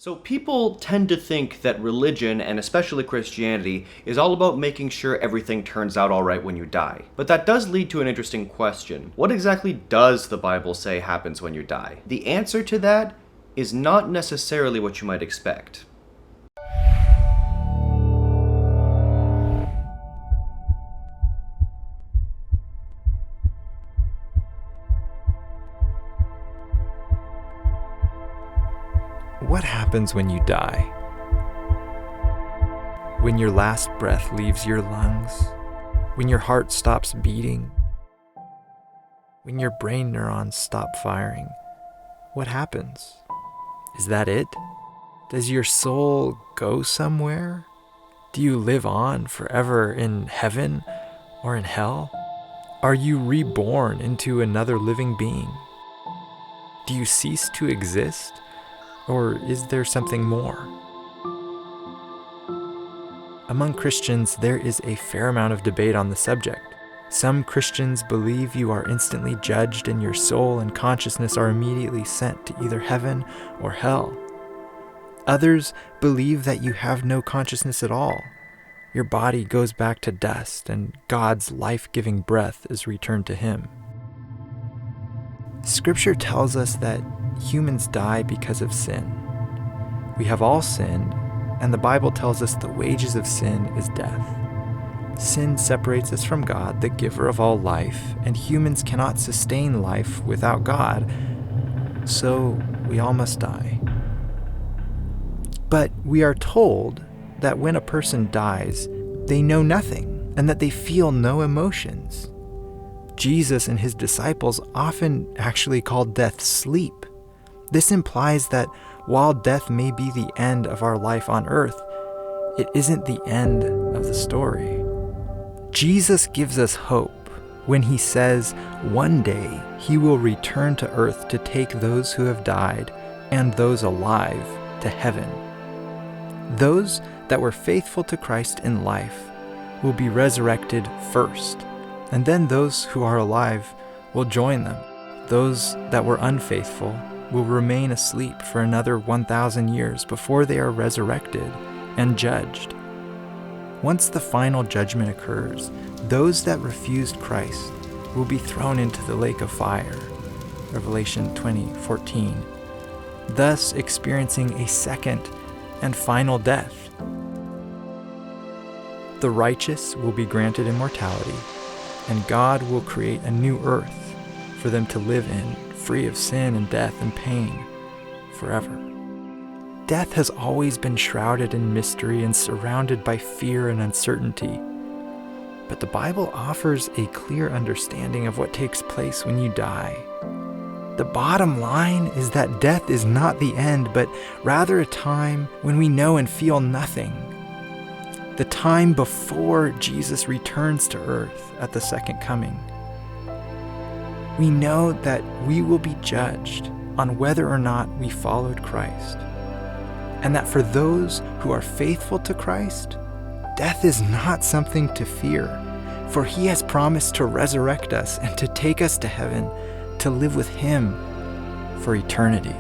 So people tend to think that religion, and especially Christianity, is all about making sure everything turns out alright when you die. But that does lead to an interesting question. What exactly does the Bible say happens when you die? The answer to that is not necessarily what you might expect. What happens when you die? When your last breath leaves your lungs? When your heart stops beating? When your brain neurons stop firing? What happens? Is that it? Does your soul go somewhere? Do you live on forever in heaven or in hell? Are you reborn into another living being? Do you cease to exist? Or is there something more? Among Christians, there is a fair amount of debate on the subject. Some Christians believe you are instantly judged and your soul and consciousness are immediately sent to either heaven or hell. Others believe that you have no consciousness at all. Your body goes back to dust and God's life-giving breath is returned to Him. Scripture tells us that humans die because of sin. We have all sinned, and the Bible tells us the wages of sin is death. Sin separates us from God, the giver of all life, and humans cannot sustain life without God, so we all must die. But we are told that when a person dies, they know nothing, and that they feel no emotions. Jesus and his disciples often actually called death sleep. This implies that while death may be the end of our life on earth, it isn't the end of the story. Jesus gives us hope when he says one day he will return to earth to take those who have died and those alive to heaven. Those that were faithful to Christ in life will be resurrected first, and then those who are alive will join them. Those that were unfaithful will remain asleep for another 1,000 years before they are resurrected and judged. Once the final judgment occurs, those that refused Christ will be thrown into the lake of fire, Revelation 20:14, thus experiencing a second and final death. The righteous will be granted immortality, and God will create a new earth for them to live in, free of sin and death and pain forever. Death has always been shrouded in mystery and surrounded by fear and uncertainty. But the Bible offers a clear understanding of what takes place when you die. The bottom line is that death is not the end, but rather a time when we know and feel nothing. The time before Jesus returns to earth at the second coming. We know that we will be judged on whether or not we followed Christ, and that for those who are faithful to Christ, death is not something to fear, for he has promised to resurrect us and to take us to heaven to live with him for eternity.